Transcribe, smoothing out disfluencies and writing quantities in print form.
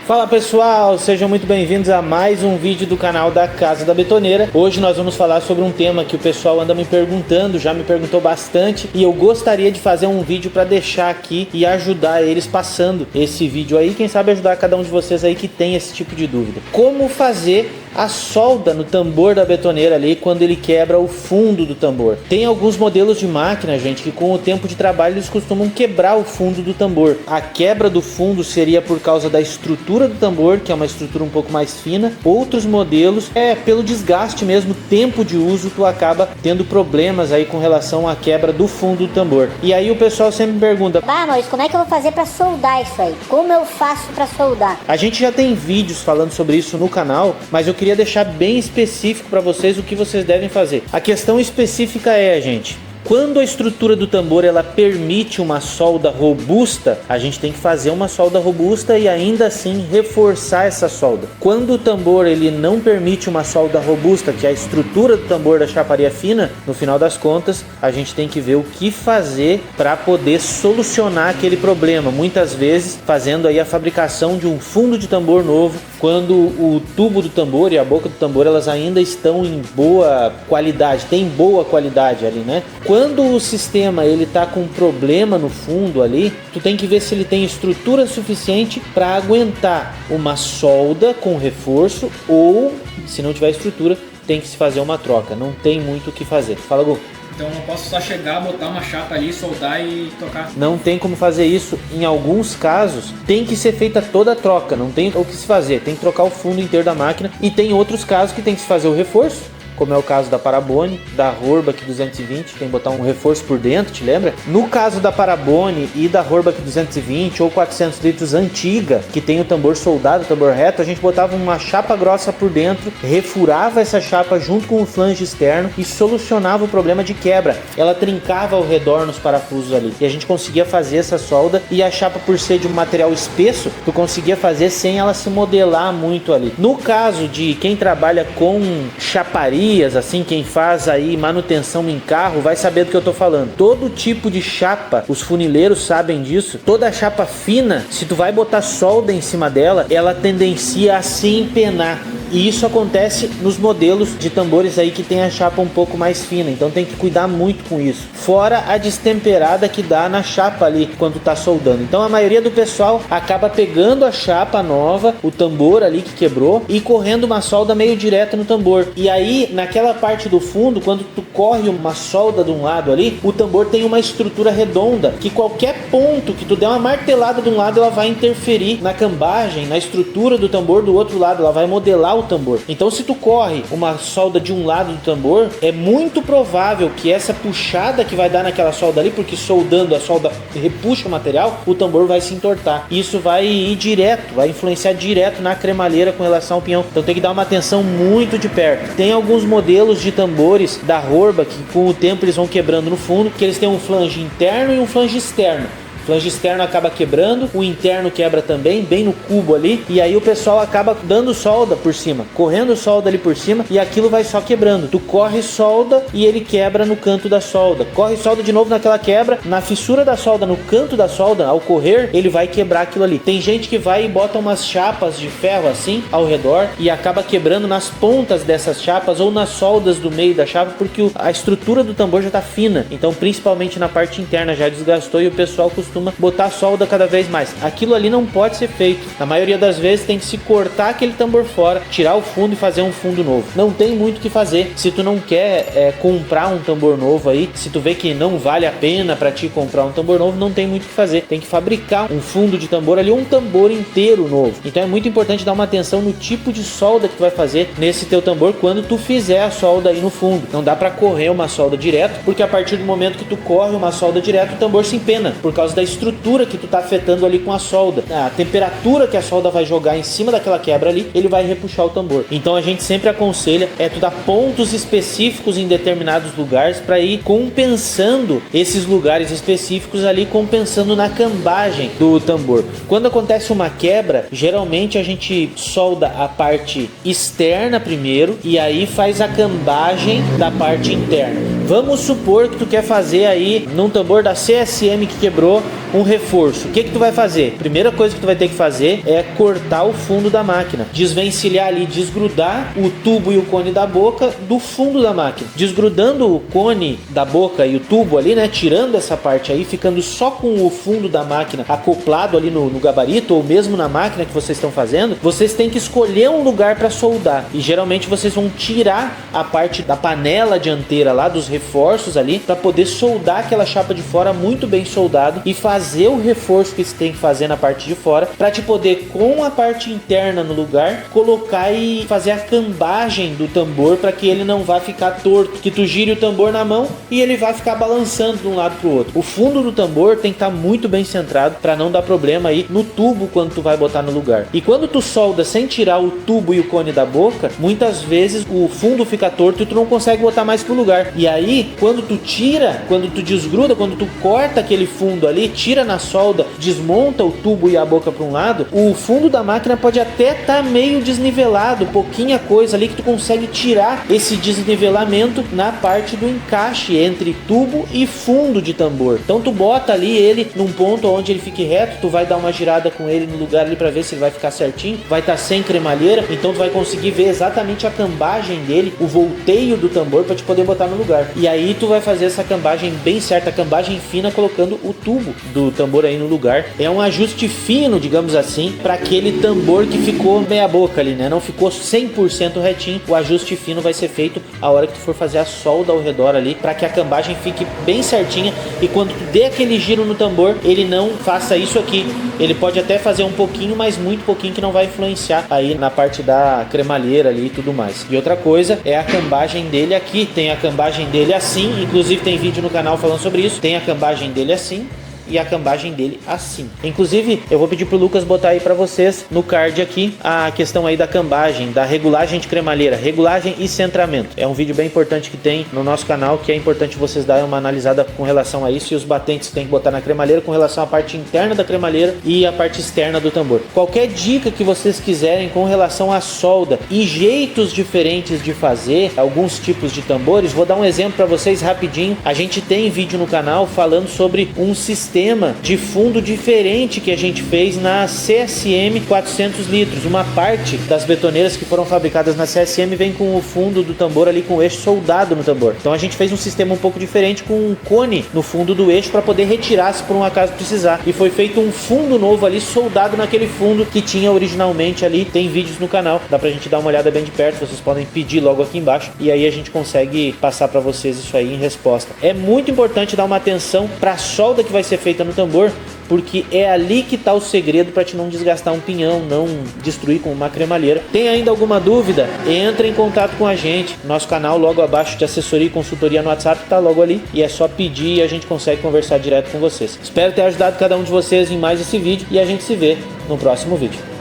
Fala pessoal, sejam muito bem-vindos a mais um vídeo do canal da Casa da Betoneira. Hoje nós vamos falar sobre um tema que o pessoal anda me perguntando, já me perguntou bastante, e eu gostaria de fazer um vídeo para deixar aqui e ajudar eles passando esse vídeo aí, quem sabe ajudar cada um de vocês aí que tem esse tipo de dúvida. Como fazer a solda no tambor da betoneira ali quando ele quebra o fundo do tambor? Tem alguns modelos de máquina, gente, que com o tempo de trabalho eles costumam quebrar o fundo do tambor. A quebra do fundo seria por causa da estrutura do tambor, que é uma estrutura um pouco mais fina. Outros modelos é pelo desgaste mesmo, tempo de uso, tu acaba tendo problemas aí com relação à quebra do fundo do tambor. E aí o pessoal sempre me pergunta: Maurício, como é que eu vou fazer para soldar isso aí? Como eu faço para soldar? A gente já tem vídeos falando sobre isso no canal, mas eu queria deixar bem específico para vocês o que vocês devem fazer. A questão específica é, gente, quando a estrutura do tambor ela permite uma solda robusta, a gente tem que fazer uma solda robusta e ainda assim reforçar essa solda. Quando o tambor ele não permite uma solda robusta, que é a estrutura do tambor da chaparia fina, no final das contas, a gente tem que ver o que fazer para poder solucionar aquele problema. Muitas vezes fazendo aí a fabricação de um fundo de tambor novo, quando o tubo do tambor e a boca do tambor elas ainda estão em boa qualidade, tem boa qualidade ali, né? Quando o sistema ele tá com problema no fundo ali, tu tem que ver se ele tem estrutura suficiente para aguentar uma solda com reforço, ou se não tiver estrutura, tem que se fazer uma troca. Não tem muito o que fazer. Fala, Gu. Então não posso só chegar, botar uma chapa ali, soldar e tocar. Não tem como fazer isso. Em alguns casos tem que ser feita toda a troca, não tem o que se fazer, tem que trocar o fundo inteiro da máquina. E tem outros casos que tem que se fazer o reforço, como é o caso da Parabone, da Horbach 220, tem que botar um reforço por dentro, te lembra? No caso da Parabone e da Horbach 220 ou 400 litros antiga, que tem o tambor soldado, o tambor reto, a gente botava uma chapa grossa por dentro, refurava essa chapa junto com o flange externo e solucionava o problema de quebra. Ela trincava ao redor nos parafusos ali e a gente conseguia fazer essa solda, e a chapa, por ser de um material espesso, tu conseguia fazer sem ela se modelar muito ali. No caso de quem trabalha com chaparia, assim, quem faz aí manutenção em carro vai saber do que eu tô falando. Todo tipo de chapa, os funileiros sabem disso. Toda chapa fina, se tu vai botar solda em cima dela, ela tendencia a se empenar. E isso acontece nos modelos de tambores aí que tem a chapa um pouco mais fina, então tem que cuidar muito com isso. Fora a destemperada que dá na chapa ali quando tá soldando. Então a maioria do pessoal acaba pegando a chapa nova, o tambor ali que quebrou, e correndo uma solda meio direta no tambor. E aí naquela parte do fundo, quando tu corre uma solda de um lado ali, o tambor tem uma estrutura redonda, que qualquer ponto que tu der uma martelada de um lado, ela vai interferir na cambagem, na estrutura do tambor do outro lado, ela vai modelar o tambor. Então se tu corre uma solda de um lado do tambor, é muito provável que essa puxada que vai dar naquela solda ali, porque soldando a solda repuxa o material, o tambor vai se entortar. Isso vai ir direto, vai influenciar direto na cremalheira com relação ao pinhão. Então tem que dar uma atenção muito de perto. Tem alguns modelos de tambores da Horbach que com o tempo eles vão quebrando no fundo, que eles têm um flange interno e um flange externo. O flange externo acaba quebrando, o interno quebra também, bem no cubo ali, e aí o pessoal acaba dando solda por cima, correndo solda ali por cima, e aquilo vai só quebrando. Tu corre solda e ele quebra no canto da solda, corre solda de novo naquela quebra, na fissura da solda, no canto da solda, ao correr, ele vai quebrar aquilo ali. Tem gente que vai e bota umas chapas de ferro assim, ao redor, e acaba quebrando nas pontas dessas chapas, ou nas soldas do meio da chapa, porque a estrutura do tambor já tá fina, então principalmente na parte interna já desgastou, e o pessoal costuma botar solda cada vez mais. Aquilo ali não pode ser feito. Na maioria das vezes tem que se cortar aquele tambor fora, tirar o fundo e fazer um fundo novo. Não tem muito o que fazer. Se tu não quer comprar um tambor novo aí, se tu vê que não vale a pena para ti comprar um tambor novo, não tem muito o que fazer. Tem que fabricar um fundo de tambor ali, um tambor inteiro novo. Então é muito importante dar uma atenção no tipo de solda que tu vai fazer nesse teu tambor quando tu fizer a solda aí no fundo. Não dá para correr uma solda direto, porque a partir do momento que tu corre uma solda direto, o tambor se empena por causa da estrutura que tu tá afetando ali com a solda. A temperatura que a solda vai jogar em cima daquela quebra ali, ele vai repuxar o tambor. Então a gente sempre aconselha tu dar pontos específicos em determinados lugares para ir compensando esses lugares específicos ali, compensando na cambagem do tambor. Quando acontece uma quebra, geralmente a gente solda a parte externa primeiro e aí faz a cambagem da parte interna. Vamos supor que tu quer fazer aí num tambor da CSM que quebrou um reforço, o que tu vai fazer? Primeira coisa que tu vai ter que fazer é cortar o fundo da máquina, desvencilhar ali, desgrudar o tubo e o cone da boca do fundo da máquina. Desgrudando o cone da boca e o tubo ali, né, tirando essa parte aí, ficando só com o fundo da máquina acoplado ali no gabarito, ou mesmo na máquina que vocês estão fazendo, vocês têm que escolher um lugar para soldar. E geralmente vocês vão tirar a parte da panela dianteira lá, dos reforços ali, para poder soldar aquela chapa de fora muito bem soldado e fazer o reforço que você tem que fazer na parte de fora, para te poder, com a parte interna no lugar, colocar e fazer a cambagem do tambor para que ele não vá ficar torto, que tu gire o tambor na mão e ele vai ficar balançando de um lado pro outro. O fundo do tambor tem que estar muito bem centrado para não dar problema aí no tubo quando tu vai botar no lugar. E quando tu solda sem tirar o tubo e o cone da boca, muitas vezes o fundo fica torto e tu não consegue botar mais pro lugar. E aí, quando tu tira, quando tu desgruda, quando tu corta aquele fundo ali, tira na solda, desmonta o tubo e a boca para um lado, o fundo da máquina pode até estar meio desnivelado, pouquinha coisa ali que tu consegue tirar esse desnivelamento na parte do encaixe entre tubo e fundo de tambor. Então tu bota ali ele num ponto onde ele fique reto, tu vai dar uma girada com ele no lugar ali para ver se ele vai ficar certinho, vai estar sem cremalheira, então tu vai conseguir ver exatamente a cambagem dele, o volteio do tambor para te poder botar no lugar. E aí tu vai fazer essa cambagem bem certa, a cambagem fina, colocando o tubo do tambor aí no lugar. É um ajuste fino, digamos assim, para aquele tambor que ficou meia boca ali, né? Não ficou 100% retinho. O ajuste fino vai ser feito a hora que tu for fazer a solda ao redor ali, para que a cambagem fique bem certinha e quando tu der aquele giro no tambor, ele não faça isso aqui. Ele pode até fazer um pouquinho, mas muito pouquinho, que não vai influenciar aí na parte da cremalheira ali e tudo mais. E outra coisa é a cambagem dele aqui. Tem a cambagem dele assim, inclusive tem vídeo no canal falando sobre isso. Tem a cambagem dele assim e a cambagem dele assim. Inclusive, eu vou pedir pro Lucas botar aí pra vocês no card aqui a questão aí da cambagem, da regulagem de cremalheira, regulagem e centramento. É um vídeo bem importante que tem no nosso canal, que é importante vocês darem uma analisada com relação a isso, e os batentes tem que botar na cremalheira com relação à parte interna da cremalheira e a parte externa do tambor. Qualquer dica que vocês quiserem com relação à solda e jeitos diferentes de fazer alguns tipos de tambores, vou dar um exemplo para vocês rapidinho. A gente tem vídeo no canal falando sobre um sistema de fundo diferente que a gente fez na CSM 400 litros. Uma parte das betoneiras que foram fabricadas na CSM vem com o fundo do tambor ali com o eixo soldado no tambor. Então a gente fez um sistema um pouco diferente com um cone no fundo do eixo para poder retirar se por um acaso precisar. E foi feito um fundo novo ali soldado naquele fundo que tinha originalmente ali. Tem vídeos no canal, dá pra gente dar uma olhada bem de perto, vocês podem pedir logo aqui embaixo e aí a gente consegue passar para vocês isso aí em resposta. É muito importante dar uma atenção para a solda que vai ser feita no tambor, porque é ali que está o segredo para te não desgastar um pinhão, não destruir com uma cremalheira. Tem ainda alguma dúvida? Entra em contato com a gente. Nosso canal logo abaixo de assessoria e consultoria no WhatsApp está logo ali e é só pedir e a gente consegue conversar direto com vocês. Espero ter ajudado cada um de vocês em mais esse vídeo e a gente se vê no próximo vídeo.